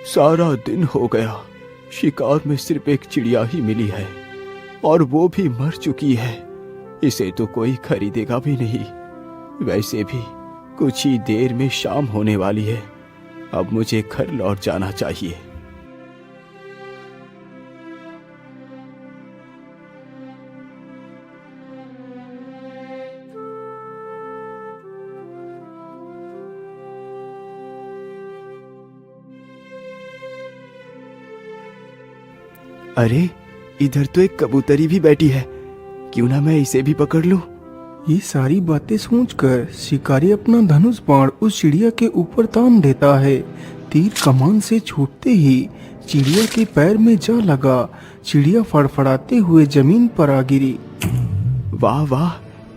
सारा दिन हो गया, शिकार में सिर्फ एक चिड़िया ही मिली है और वो भी मर चुकी है। इसे तो कोई खरीदेगा भी नहीं। वैसे भी कुछ ही देर में शाम होने वाली है। अब मुझे घर लौट जाना चाहिए। अरे, इधर तो एक कबूतरी भी बैठी है। क्यों ना मैं इसे भी पकड़ लूं? ये सारी बातें सोचकर शिकारी अपना धनुष बाण उस चिड़िया के ऊपर तान देता है। तीर कमान से छूटते ही चिड़िया के पैर में जा लगा। चिड़िया फड़फड़ाते हुए जमीन पर आ गिरी। वाह वाह,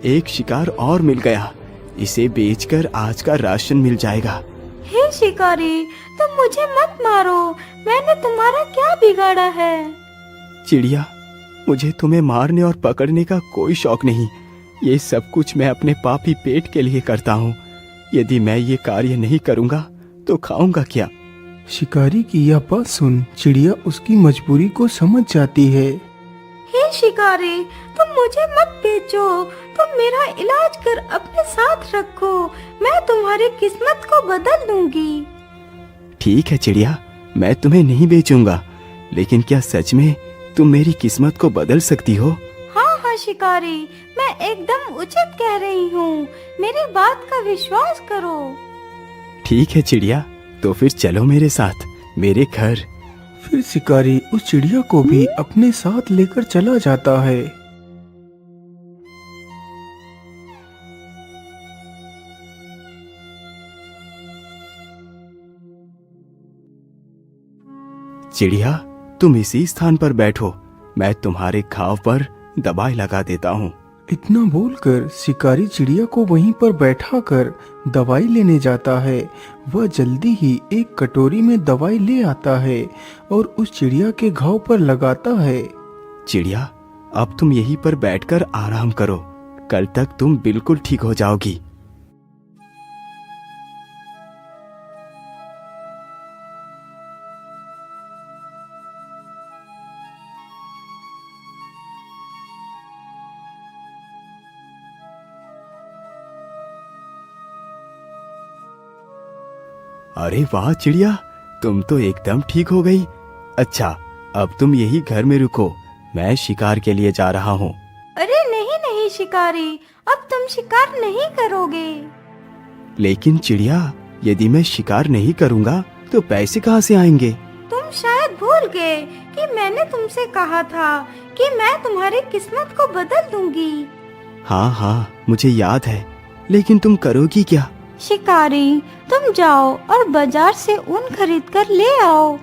एक शिकार और मिल गया। इसे बेचकर आज का राशन मिल जाएगा। हे शिकारी, तुम मुझे मत मारो। मैंने तुम्हारा क्या बिगाड़ा है? चिड़िया, मुझे तुम्हें मारने और पकड़ने का कोई शौक नहीं। ये सब कुछ मैं अपने पापी पेट के लिए करता हूँ। यदि मैं ये कार्य नहीं करूँगा तो खाऊंगा क्या? शिकारी की यह बात सुन चिड़िया उसकी मजबूरी को समझ जाती है। हे शिकारी, तुम मुझे मत बेचो। तुम मेरा इलाज कर अपने साथ रखो। मैं तुम्हारी किस्मत को बदल दूंगी। ठीक है चिड़िया, मैं तुम्हें नहीं बेचूंगा। लेकिन क्या सच में तुम मेरी किस्मत को बदल सकती हो? हाँ हाँ शिकारी, मैं एकदम उचित कह रही हूँ। मेरी बात का विश्वास करो। ठीक है चिड़िया, तो फिर चलो मेरे साथ मेरे घर। फिर शिकारी उस चिड़िया को भी अपने साथ लेकर चला जाता है। चिड़िया, तुम इसी स्थान पर बैठो। मैं तुम्हारे घाव पर दवाई लगा देता हूँ। इतना बोलकर शिकारी चिड़िया को वहीं पर बैठाकर दवाई लेने जाता है। वह जल्दी ही एक कटोरी में दवाई ले आता है और उस चिड़िया के घाव पर लगाता है। चिड़िया, अब तुम यहीं पर बैठकर आराम करो। कल तक तुम बिल्कुल ठीक हो जाओगी। अरे वाह चिड़िया, तुम तो एकदम ठीक हो गई। अच्छा, अब तुम यही घर में रुको। मैं शिकार के लिए जा रहा हूँ। अरे नहीं नहीं शिकारी, अब तुम शिकार नहीं करोगे। लेकिन चिड़िया, यदि मैं शिकार नहीं करूँगा तो पैसे कहाँ से आएंगे? तुम शायद भूल गए कि मैंने तुमसे कहा था कि मैं तुम्हारी किस्मत को बदल दूंगी। हाँ हाँ, मुझे याद है। लेकिन तुम करोगी क्या? शिकारी, तुम जाओ और बाजार से ऊन खरीद कर ले आओ।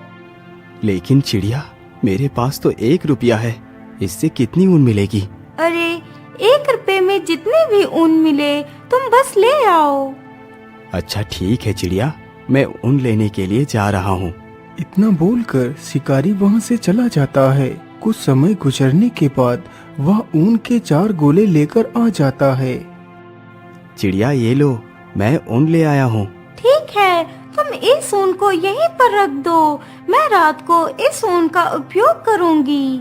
लेकिन चिड़िया, मेरे पास तो 1 रुपया है। इससे कितनी ऊन मिलेगी? अरे, 1 रुपए में जितने भी ऊन मिले तुम बस ले आओ। अच्छा ठीक है चिड़िया, मैं ऊन लेने के लिए जा रहा हूँ। इतना बोलकर शिकारी वहां से चला जाता है। कुछ समय गुजरने के बाद वह ऊन के 4 गोले लेकर आ जाता है। चिड़िया, ये लो, मैं ऊन ले आया हूँ। ठीक है, तुम इस ऊन को यहीं पर रख दो। मैं रात को इस ऊन का उपयोग करूंगी।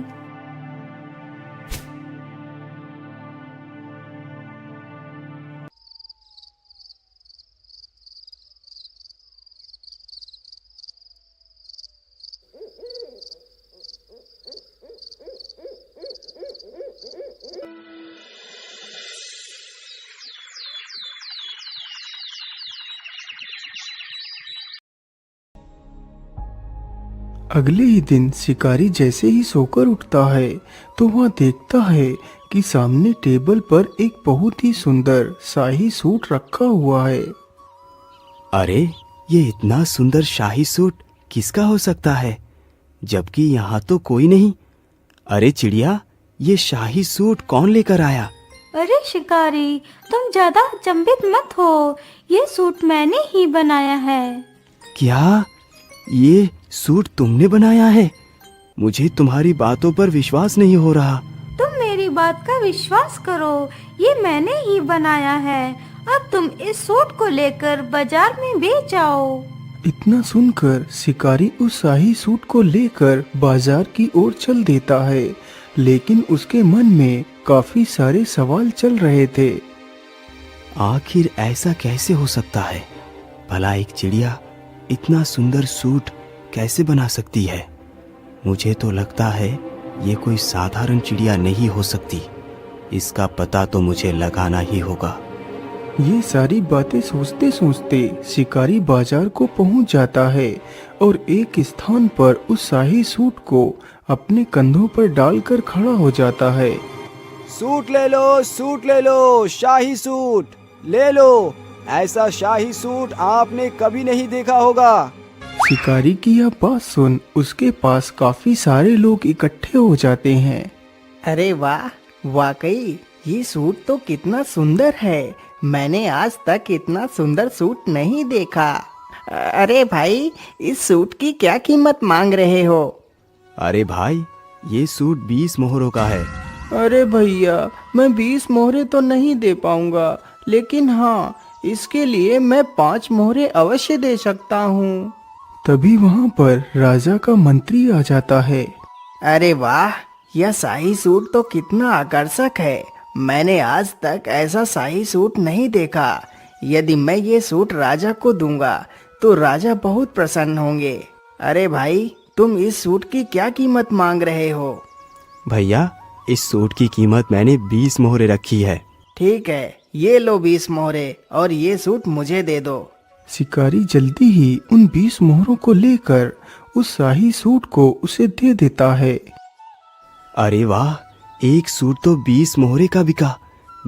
अगले ही दिन शिकारी जैसे ही सोकर उठता है तो वह देखता है कि सामने टेबल पर एक बहुत ही सुंदर शाही सूट रखा हुआ है। अरे, ये इतना सुंदर शाही सूट किसका हो सकता है, जबकि यहाँ तो कोई नहीं। अरे चिड़िया, ये शाही सूट कौन लेकर आया? अरे शिकारी, तुम ज्यादा अचंभित मत हो। ये सूट मैंने ही बनाया है। क्या ये सूट तुमने बनाया है? मुझे तुम्हारी बातों पर विश्वास नहीं हो रहा। तुम मेरी बात का विश्वास करो, ये मैंने ही बनाया है। अब तुम इस सूट को लेकर बाजार में बेच आओ। इतना सुनकर शिकारी उस शाही सूट को लेकर बाजार की ओर चल देता है, लेकिन उसके मन में काफी सारे सवाल चल रहे थे। आखिर ऐसा कैसे हो सकता है? भला एक चिड़िया इतना सुंदर सूट कैसे बना सकती है? मुझे तो लगता है ये कोई साधारण चिड़िया नहीं हो सकती। इसका पता तो मुझे लगाना ही होगा। ये सारी बातें सोचते सोचते शिकारी बाजार को पहुंच जाता है और एक स्थान पर उस शाही सूट को अपने कंधों पर डालकर खड़ा हो जाता है। सूट ले लो, शाही सूट ले लो। ऐसा शाही सूट आपने कभी नहीं देखा होगा। शिकारी की यह बात सुन उसके पास काफी सारे लोग इकट्ठे हो जाते हैं। अरे वाह, वाकई ये सूट तो कितना सुंदर है। मैंने आज तक इतना सुंदर सूट नहीं देखा। अरे भाई, इस सूट की क्या कीमत मांग रहे हो? अरे भाई, ये सूट 20 मोहरों का है। अरे भैया, मैं 20 मोहरे तो नहीं दे पाऊंगा, लेकिन हाँ, इसके लिए मैं 5 मोहरे अवश्य दे सकता हूँ। तभी वहाँ पर राजा का मंत्री आ जाता है। अरे वाह, यह शाही सूट तो कितना आकर्षक है। मैंने आज तक ऐसा शाही सूट नहीं देखा। यदि मैं ये सूट राजा को दूंगा तो राजा बहुत प्रसन्न होंगे। अरे भाई, तुम इस सूट की क्या कीमत मांग रहे हो? भैया, इस सूट की कीमत मैंने 20 मोहरे रखी है। ठीक है, ये लो 20 मोहरे और ये सूट मुझे दे दो। शिकारी जल्दी ही उन 20 मोहरों को लेकर उस शाही सूट को उसे दे देता है। अरे वाह, एक सूट तो 20 मोहरे का बिका।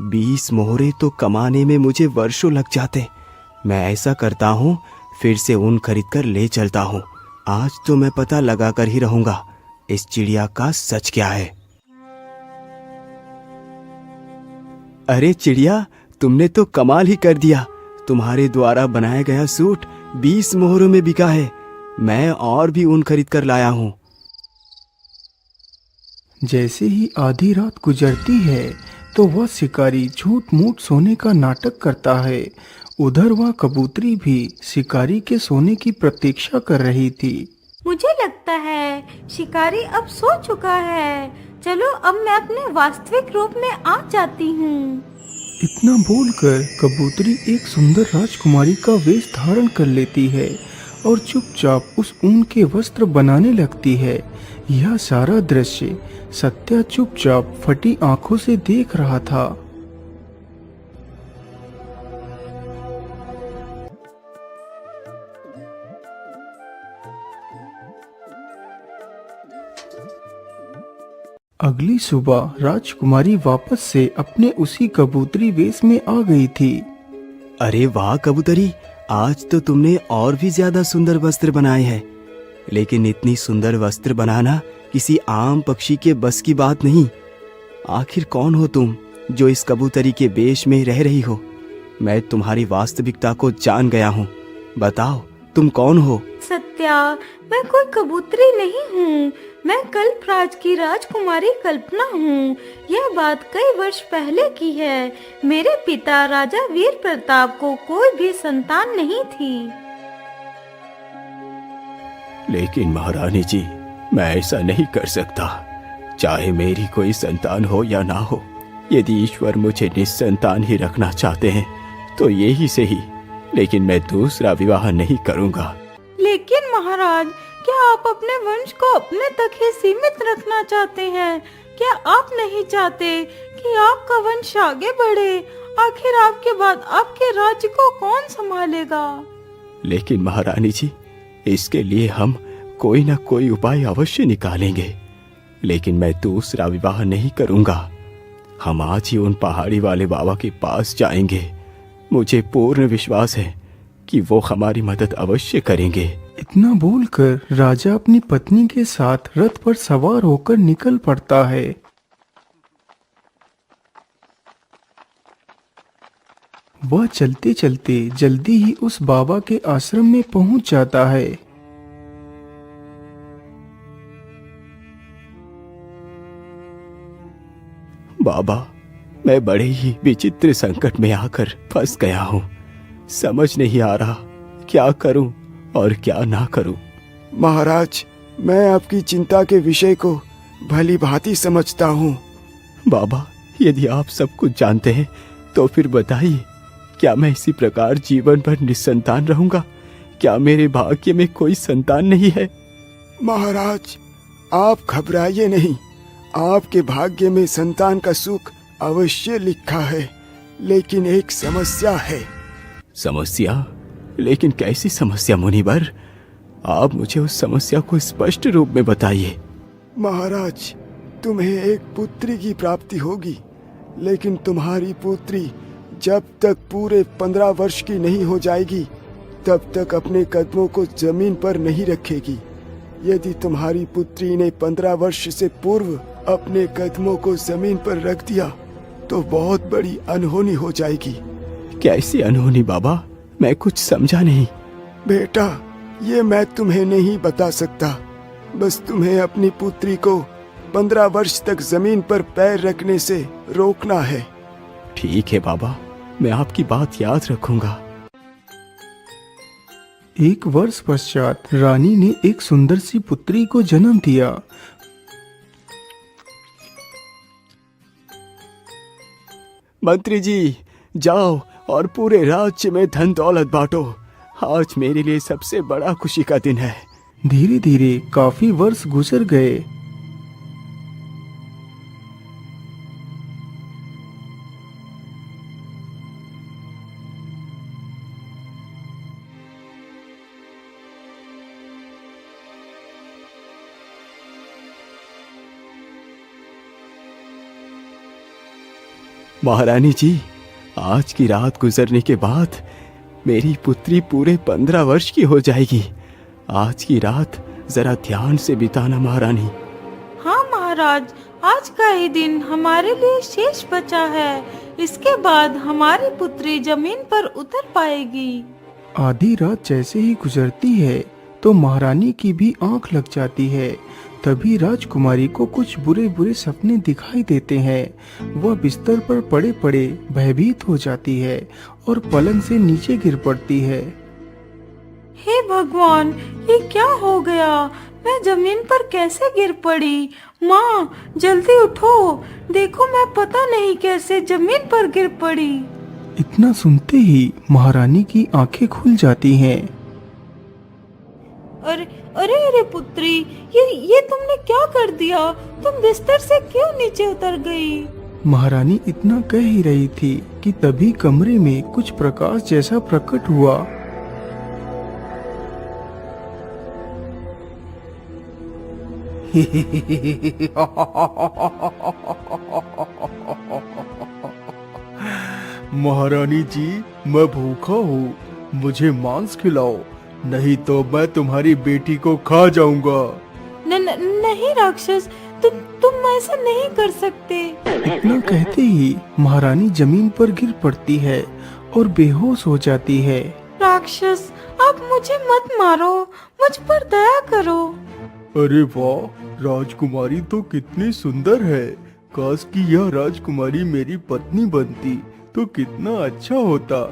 20 मोहरे तो कमाने में मुझे वर्षों लग जाते। मैं ऐसा करता हूँ, फिर से ऊन खरीद कर ले चलता हूँ। आज तो मैं पता लगा कर ही रहूंगा इस चिड़िया का सच क्या है। अरे चिड़िया, तुमने तो कमाल ही कर दिया। तुम्हारे द्वारा बनाया गया सूट 20 मोहरों में बिका है। मैं और भी ऊन खरीद कर लाया हूँ। जैसे ही आधी रात गुजरती है तो वह शिकारी झूठ मूठ सोने का नाटक करता है। उधर वह कबूतरी भी शिकारी के सोने की प्रतीक्षा कर रही थी। मुझे लगता है शिकारी अब सो चुका है। चलो अब मैं अपने वास्तविक रूप में आ जाती हूँ। इतना बोलकर कबूतरी एक सुंदर राजकुमारी का वेश धारण कर लेती है और चुपचाप उस ऊन के वस्त्र बनाने लगती है। यह सारा दृश्य सत्या चुपचाप फटी आंखों से देख रहा था। अगली सुबह राजकुमारी वापस से अपने उसी कबूतरी वेश में आ गई थी। अरे वाह कबूतरी, आज तो तुमने और भी ज्यादा सुंदर वस्त्र बनाए हैं। लेकिन इतनी सुंदर वस्त्र बनाना किसी आम पक्षी के बस की बात नहीं। आखिर कौन हो तुम जो इस कबूतरी के वेश में रह रही हो? मैं तुम्हारी वास्तविकता को जान गया हूँ। बताओ, तुम कौन हो? सत्या, मैं कोई कबूतरी नहीं हूँ। मैं कल्पराज की राजकुमारी कल्पना हूँ। यह बात कई वर्ष पहले की है। मेरे पिता राजा वीर प्रताप को कोई भी संतान नहीं थी। लेकिन महारानी जी, मैं ऐसा नहीं कर सकता। चाहे मेरी कोई संतान हो या ना हो, यदि ईश्वर मुझे निस्संतान ही रखना चाहते हैं तो ये ही सही। लेकिन मैं दूसरा विवाह नहीं करूँगा। लेकिन महाराज, क्या आप अपने वंश को अपने तक ही सीमित रखना चाहते हैं? क्या आप नहीं चाहते कि आपका वंश आगे बढ़े? आखिर आपके बाद आपके राज्य को कौन संभालेगा? लेकिन महारानी जी, इसके लिए हम कोई ना कोई उपाय अवश्य निकालेंगे। लेकिन मैं दूसरा विवाह नहीं करूंगा। हम आज ही उन पहाड़ी वाले बाबा के पास जाएंगे। मुझे पूर्ण विश्वास है कि वो हमारी मदद अवश्य करेंगे। इतना बोलकर राजा अपनी पत्नी के साथ रथ पर सवार होकर निकल पड़ता है। वह चलते चलते जल्दी ही उस बाबा के आश्रम में पहुंच जाता है। बाबा, मैं बड़े ही विचित्र संकट में आकर फंस गया हूँ। समझ नहीं आ रहा क्या करूं और क्या ना करूं। महाराज, मैं आपकी चिंता के विषय को भली भांति समझता हूँ। बाबा, यदि आप सब कुछ जानते हैं तो फिर बताइए, क्या मैं इसी प्रकार जीवन भर निसंतान रहूंगा? क्या मेरे भाग्य में कोई संतान नहीं है? महाराज, आप घबराइए नहीं। आपके भाग्य में संतान का सुख अवश्य लिखा है, लेकिन एक समस्या है। समस्या? लेकिन कैसी समस्या मुनिवर? आप मुझे उस समस्या को स्पष्ट रूप में बताइए। महाराज, तुम्हें एक पुत्री की प्राप्ति होगी, लेकिन तुम्हारी पुत्री जब तक पूरे 15 वर्ष की नहीं हो जाएगी तब तक अपने कदमों को जमीन पर नहीं रखेगी। यदि तुम्हारी पुत्री ने 15 वर्ष से पूर्व अपने कदमों को जमीन पर रख दिया तो बहुत बड़ी अनहोनी हो जाएगी। कैसी अनहोनी बाबा? मैं कुछ समझा नहीं। बेटा, ये मैं तुम्हें नहीं बता सकता। बस तुम्हें अपनी पुत्री को 15 वर्ष तक जमीन पर पैर रखने से रोकना है। ठीक है बाबा, मैं आपकी बात याद रखूंगा। 1 वर्ष पश्चात रानी ने एक सुंदर सी पुत्री को जन्म दिया। मंत्री जी, जाओ और पूरे राज्य में धन दौलत बांटो। आज मेरे लिए सबसे बड़ा खुशी का दिन है। धीरे धीरे काफी वर्ष गुजर गए। महारानी जी, आज की रात गुजरने के बाद मेरी पुत्री पूरे 15 वर्ष की हो जाएगी। आज की रात जरा ध्यान से बिताना महारानी। हाँ महाराज, आज का ही दिन हमारे लिए शेष बचा है। इसके बाद हमारी पुत्री जमीन पर उतर पाएगी। आधी रात जैसे ही गुजरती है तो महारानी की भी आंख लग जाती है। तभी राजकुमारी को कुछ बुरे बुरे सपने दिखाई देते हैं। वह बिस्तर पर पड़े पड़े भयभीत हो जाती है और पलंग से नीचे गिर पड़ती है। हे भगवान, ये क्या हो गया? मैं जमीन पर कैसे गिर पड़ी? माँ, जल्दी उठो, देखो मैं पता नहीं कैसे जमीन पर गिर पड़ी। इतना सुनते ही महारानी की आंखें खुल जाती हैं। अरे अरे अरे पुत्री, ये तुमने क्या कर दिया? तुम बिस्तर से क्यों नीचे उतर गई? महारानी इतना कह ही रही थी कि तभी कमरे में कुछ प्रकाश जैसा प्रकट हुआ। महारानी जी, मैं भूखा हूँ, मुझे मांस खिलाओ, नहीं तो मैं तुम्हारी बेटी को खा जाऊंगा। नहीं राक्षस, तुम ऐसा नहीं कर सकते। इतना कहते ही महारानी जमीन पर गिर पड़ती है और बेहोश हो जाती है। राक्षस, आप मुझे मत मारो, मुझ पर दया करो। अरे वाह, राजकुमारी तो कितनी सुंदर है। काश कि यह राजकुमारी मेरी पत्नी बनती तो कितना अच्छा होता।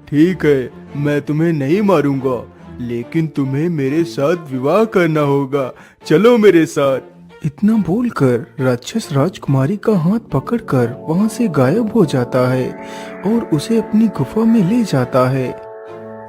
ठीक है, मैं तुम्हें नहीं मारूंगा, लेकिन तुम्हें मेरे साथ विवाह करना होगा। चलो मेरे साथ। इतना बोलकर राक्षस राजकुमारी का हाथ पकड़कर वहां से गायब हो जाता है और उसे अपनी गुफा में ले जाता है।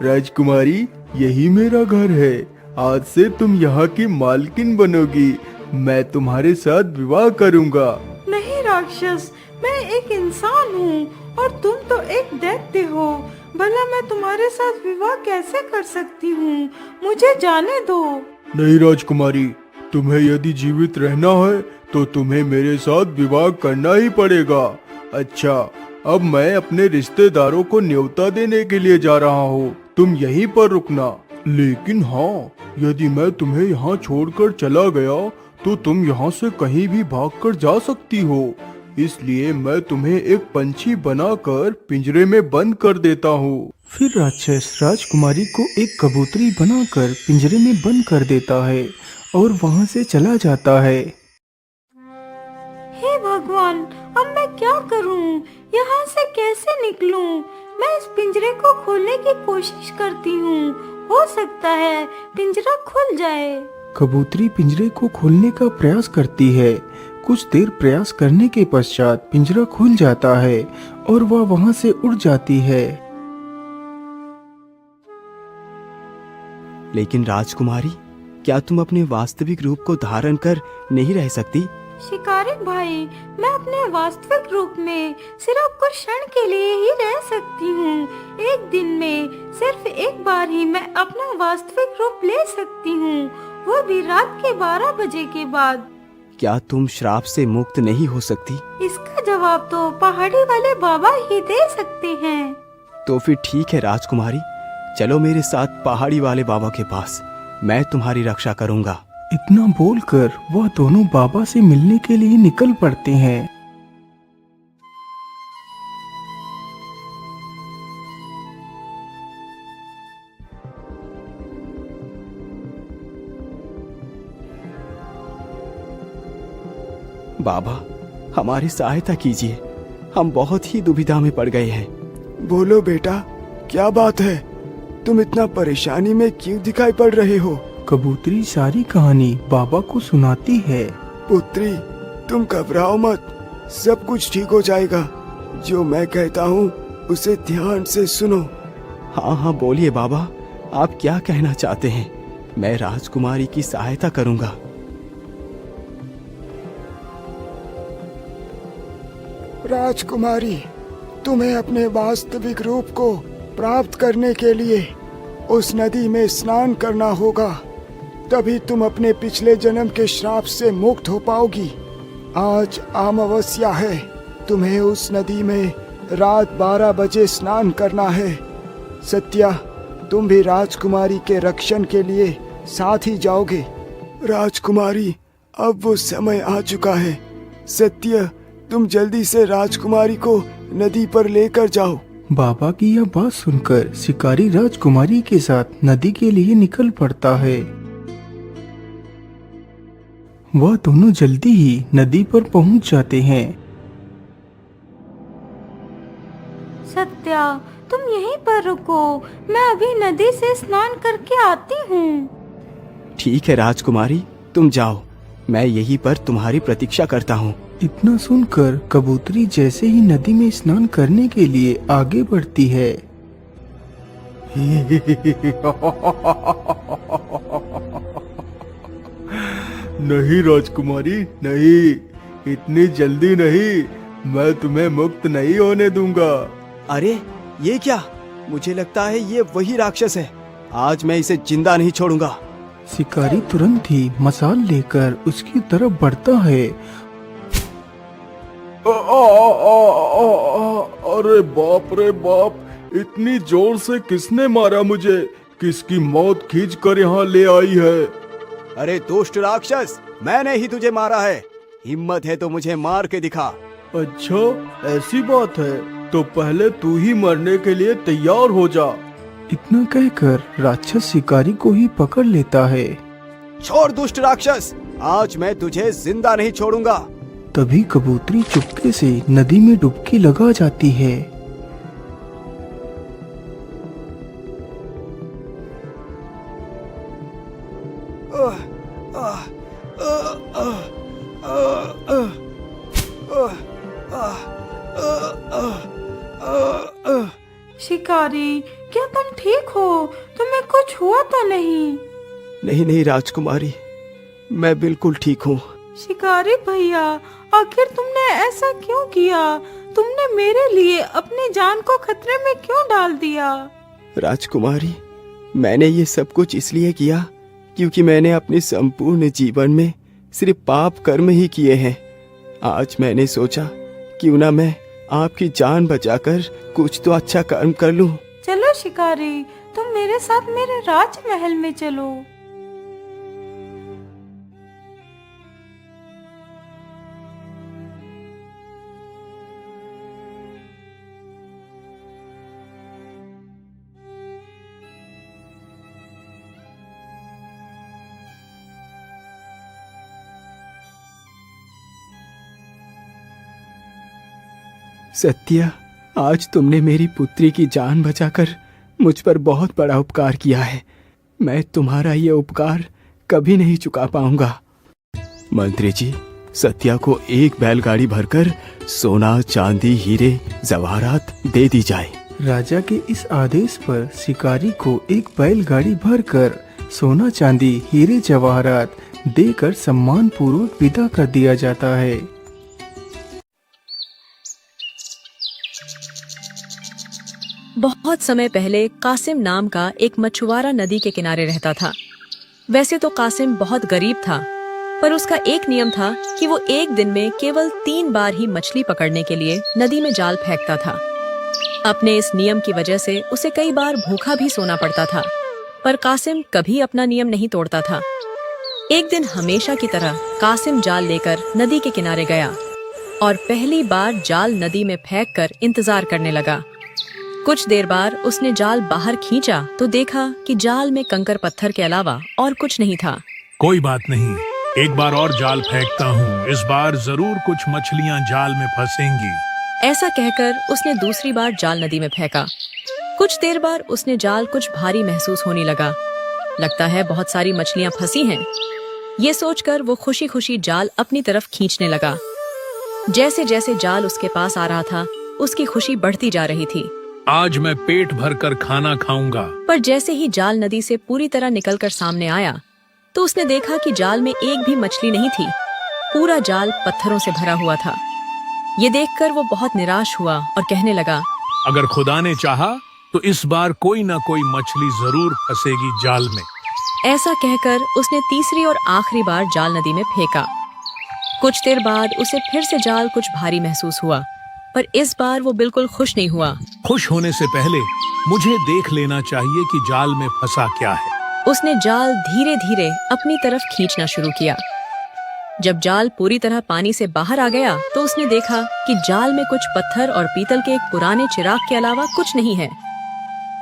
राजकुमारी, यही मेरा घर है। आज से तुम यहाँ की मालकिन बनोगी। मैं तुम्हारे साथ विवाह करूँगा। नहीं राक्षस, मैं एक इंसान हूँ और तुम तो एक दैत्य हो। भला मैं तुम्हारे साथ विवाह कैसे कर सकती हूँ? मुझे जाने दो। नहीं राजकुमारी, तुम्हें यदि जीवित रहना है तो तुम्हें मेरे साथ विवाह करना ही पड़ेगा। अच्छा, अब मैं अपने रिश्तेदारों को न्योता देने के लिए जा रहा हूँ, तुम यहीं पर रुकना। लेकिन हाँ, यदि मैं तुम्हें यहाँ छोड़कर चला गया तो तुम यहाँ से कहीं भी भागकर जा सकती हो। इसलिए मैं तुम्हें एक पंछी बनाकर पिंजरे में बंद कर देता हूँ। फिर राक्षस राजकुमारी को एक कबूतरी बनाकर पिंजरे में बंद कर देता है और वहाँ से चला जाता है। हे भगवान, अब मैं क्या करूं? यहाँ से कैसे निकलूं? मैं इस पिंजरे को खोलने की कोशिश करती हूँ। हो सकता है पिंजरा खुल जाए। कबूतरी पिंजरे को खोलने का प्रयास करती है। कुछ देर प्रयास करने के पश्चात पिंजरा खुल जाता है और वह वहां से उड़ जाती है। लेकिन राजकुमारी, क्या तुम अपने वास्तविक रूप को धारण कर नहीं रह सकती? शिकारी भाई, मैं अपने वास्तविक रूप में सिर्फ कुछ क्षण के लिए ही रह सकती हूँ। एक दिन में सिर्फ एक बार ही मैं अपना वास्तविक रूप ले सकती हूँ, वो भी रात के 12 बजे के बाद। क्या तुम श्राप से मुक्त नहीं हो सकती? इसका जवाब तो पहाड़ी वाले बाबा ही दे सकते हैं। तो फिर ठीक है राजकुमारी, चलो मेरे साथ पहाड़ी वाले बाबा के पास, मैं तुम्हारी रक्षा करूंगा। इतना बोलकर वह दोनों बाबा से मिलने के लिए निकल पड़ते हैं। बाबा, हमारी सहायता कीजिए, हम बहुत ही दुविधा में पड़ गए हैं। बोलो बेटा, क्या बात है? तुम इतना परेशानी में क्यों दिखाई पड़ रहे हो? कबूतरी सारी कहानी बाबा को सुनाती है। पुत्री, तुम घबराओ मत, सब कुछ ठीक हो जाएगा। जो मैं कहता हूँ उसे ध्यान से सुनो। हाँ हाँ बोलिए बाबा, आप क्या कहना चाहते हैं? मैं राजकुमारी की सहायता करूंगा। राजकुमारी, तुम्हें अपने वास्तविक रूप को प्राप्त करने के लिए उस नदी में स्नान करना होगा, तभी तुम अपने पिछले जन्म के श्राप से मुक्त हो पाओगी। आज अमावस्या है, तुम्हें उस नदी में रात 12 बजे स्नान करना है। सत्या, तुम भी राजकुमारी के रक्षण के लिए साथ ही जाओगे। राजकुमारी, अब वो समय आ चुका है। सत्य, तुम जल्दी से राजकुमारी को नदी पर लेकर जाओ। बाबा की यह बात सुनकर शिकारी राजकुमारी के साथ नदी के लिए निकल पड़ता है। वह दोनों जल्दी ही नदी पर पहुंच जाते हैं। सत्या, तुम यहीं पर रुको, मैं अभी नदी से स्नान करके आती हूँ। ठीक है राजकुमारी, तुम जाओ, मैं यहीं पर तुम्हारी प्रतीक्षा करता हूँ। इतना सुनकर कबूतरी जैसे ही नदी में स्नान करने के लिए आगे बढ़ती है। नहीं राजकुमारी, नहीं, इतनी जल्दी नहीं, मैं तुम्हें मुक्त नहीं होने दूंगा। अरे ये क्या? मुझे लगता है ये वही राक्षस है। आज मैं इसे जिंदा नहीं छोड़ूंगा। शिकारी तुरंत ही मसाल लेकर उसकी तरफ बढ़ता है। अरे बाप रे बाप, इतनी जोर से किसने मारा मुझे? किसकी मौत खींच कर यहाँ ले आई है? अरे दुष्ट राक्षस, मैंने ही तुझे मारा है। हिम्मत है तो मुझे मार के दिखा। अच्छा, ऐसी बात है तो पहले तू ही मरने के लिए तैयार हो जा। इतना कहकर राक्षस शिकारी को ही पकड़ लेता है। छोड़ दुष्ट राक्षस, आज मैं तुझे जिंदा नहीं छोड़ूंगा। तभी कबूतरी चुपके से नदी में डुबकी लगा जाती है। शिकारी, क्या तुम ठीक हो? तुम्हें कुछ हुआ तो नहीं? नहीं नहीं राजकुमारी, मैं बिल्कुल ठीक हूँ। शिकारी भैया, आखिर तुमने ऐसा क्यों किया? तुमने मेरे लिए अपनी जान को खतरे में क्यों डाल दिया? राजकुमारी, मैंने ये सब कुछ इसलिए किया क्योंकि मैंने अपने संपूर्ण जीवन में सिर्फ पाप कर्म ही किए हैं। आज मैंने सोचा क्यों ना मैं आपकी जान बचाकर कुछ तो अच्छा कर्म कर लूं। चलो शिकारी, तुम मेरे साथ मेरे राजमहल में चलो। सत्या, आज तुमने मेरी पुत्री की जान बचाकर मुझ पर बहुत बड़ा उपकार किया है। मैं तुम्हारा ये उपकार कभी नहीं चुका पाऊंगा। मंत्री जी, सत्या को एक बैलगाड़ी भरकर सोना, चांदी, हीरे, जवाहरात दे दी जाए। राजा के इस आदेश पर शिकारी को एक बैलगाड़ी भरकर सोना, चांदी, हीरे, जवाहरात देकर सम्मान पूर्वक विदा कर दिया जाता है। बहुत समय पहले कासिम नाम का एक मछुआरा नदी के किनारे रहता था। वैसे तो कासिम बहुत गरीब था, पर उसका एक नियम था कि वो एक दिन में केवल 3 बार ही मछली पकड़ने के लिए नदी में जाल फेंकता था। अपने इस नियम की वजह से उसे कई बार भूखा भी सोना पड़ता था, पर कासिम कभी अपना नियम नहीं तोड़ता था। एक दिन हमेशा की तरह कासिम जाल लेकर नदी के किनारे गया और पहली बार जाल नदी में फेंककर इंतजार करने लगा। कुछ देर बाद उसने जाल बाहर खींचा तो देखा कि जाल में कंकर पत्थर के अलावा और कुछ नहीं था। कोई बात नहीं, एक बार और जाल फेंकता हूँ, इस बार जरूर कुछ मछलियाँ जाल में फंसेंगी। ऐसा कहकर उसने दूसरी बार जाल नदी में फेंका। कुछ देर बाद उसने जाल कुछ भारी महसूस होने लगा। लगता है बहुत सारी मछलियाँ फंसी हैं। ये सोचकर वो खुशी खुशी जाल अपनी तरफ खींचने लगा। जैसे जैसे जाल उसके पास आ रहा था, उसकी खुशी बढ़ती जा रही थी। आज मैं पेट भर कर खाना खाऊंगा। पर जैसे ही जाल नदी से पूरी तरह निकलकर सामने आया तो उसने देखा कि जाल में एक भी मछली नहीं थी। पूरा जाल पत्थरों से भरा हुआ था। ये देखकर वो बहुत निराश हुआ और कहने लगा, अगर खुदा ने चाहा तो इस बार कोई ना कोई मछली जरूर फंसेगी जाल में। ऐसा कहकर उसने तीसरी और आखिरी बार जाल नदी में फेंका। कुछ देर बाद उसे फिर से जाल कुछ भारी महसूस हुआ, पर इस बार वो बिल्कुल खुश नहीं हुआ। खुश होने से पहले मुझे देख लेना चाहिए कि जाल में फंसा क्या है। उसने जाल धीरे धीरे अपनी तरफ खींचना शुरू किया। जब जाल पूरी तरह पानी से बाहर आ गया तो उसने देखा कि जाल में कुछ पत्थर और पीतल के एक पुराने चिराग के अलावा कुछ नहीं है।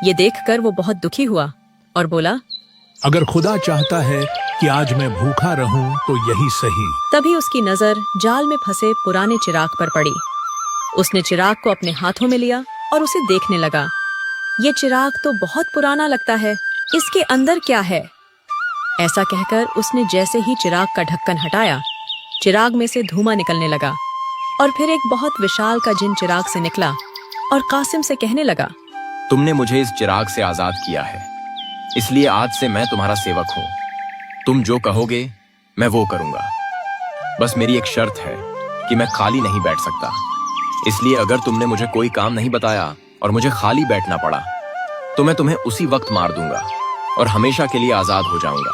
ये देखकर वो बहुत दुखी हुआ और बोला, अगर खुदा चाहता है कि आज मैं भूखा रहूं तो यही सही। तभी उसकी नजर जाल में फंसे पुराने चिराग पर पड़ी। उसने चिराग को अपने हाथों में लिया और उसे देखने लगा। ये चिराग तो बहुत पुराना लगता है, इसके अंदर क्या है? ऐसा कहकर उसने जैसे ही चिराग का ढक्कन हटाया, चिराग में से धुआं निकलने लगा और फिर एक बहुत विशाल का जिन चिराग से निकला और कासिम से कहने लगा, तुमने मुझे इस चिराग से आजाद किया है, इसलिए आज से मैं तुम्हारा सेवक हूँ। तुम जो कहोगे मैं वो करूंगा। बस मेरी एक शर्त है कि मैं खाली नहीं बैठ सकता, इसलिए अगर तुमने मुझे कोई काम नहीं बताया और मुझे खाली बैठना पड़ा तो मैं तुम्हें उसी वक्त मार दूंगा और हमेशा के लिए आजाद हो जाऊंगा।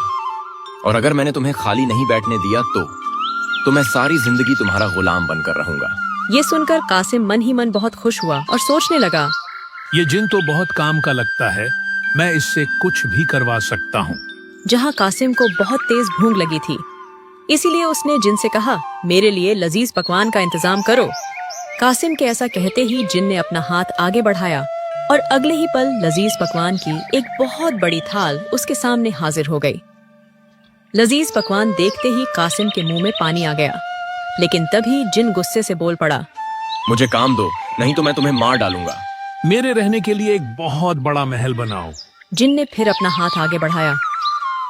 और अगर मैंने तुम्हें खाली नहीं बैठने दिया तो मैं सारी जिंदगी तुम्हारा गुलाम बनकर रहूंगा। ये सुनकर कासिम मन ही मन बहुत खुश हुआ और सोचने लगा, ये जिन तो बहुत काम का लगता है, मैं इससे कुछ भी करवा सकता हूँ। जहाँ कासिम को बहुत तेज भूख लगी थी, इसीलिए उसने जिन से कहा, मेरे लिए लजीज पकवान का इंतजाम करो। कासिम के ऐसा कहते ही जिन ने अपना हाथ आगे बढ़ाया और अगले ही पल लजीज पकवान की एक बहुत बड़ी थाल उसके सामने हाजिर हो गई। लजीज पकवान देखते ही कासिम के मुंह में पानी आ गया, लेकिन तभी जिन गुस्से से बोल पड़ा, मुझे काम दो, नहीं तो मैं तुम्हें मार डालूंगा। मेरे रहने के लिए एक बहुत बड़ा महल बनाओ। जिन ने फिर अपना हाथ आगे बढ़ाया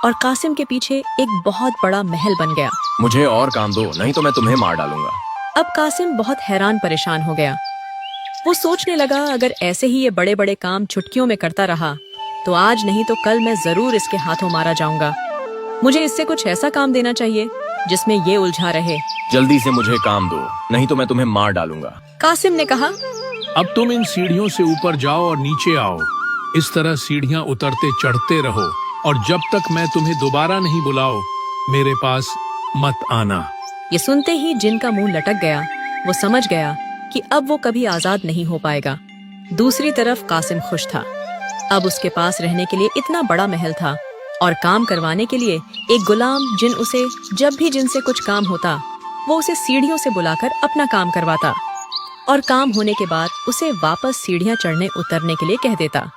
और कासिम के पीछे एक बहुत बड़ा महल बन गया। मुझे और काम दो, नहीं तो मैं तुम्हें मार डालूंगा। अब कासिम बहुत हैरान परेशान हो गया। वो सोचने लगा, अगर ऐसे ही ये बड़े बड़े काम चुटकियों में करता रहा तो आज नहीं तो कल मैं जरूर इसके हाथों मारा जाऊंगा। मुझे इससे कुछ ऐसा काम देना चाहिए जिसमें ये उलझा रहे। जल्दी से मुझे काम दो, नहीं तो मैं तुम्हें मार डालूंगा। कासिम ने कहा, अब तुम इन सीढ़ियों से ऊपर जाओ और नीचे आओ। इस तरह सीढ़ियां उतरते चढ़ते रहो और जब तक मैं तुम्हें दोबारा नहीं बुलाओ मेरे पास मत आना। ये सुनते ही जिन का मुंह लटक गया। वो समझ गया कि अब वो कभी आजाद नहीं हो पाएगा। दूसरी तरफ कासिम खुश था। अब उसके पास रहने के लिए इतना बड़ा महल था और काम करवाने के लिए एक गुलाम जिन उसे जब भी जिनसे कुछ काम होता वो उसे सीढ़ियों से बुलाकर अपना काम करवाता और काम होने के बाद उसे वापस सीढ़ियां चढ़ने उतरने के लिए कह देता।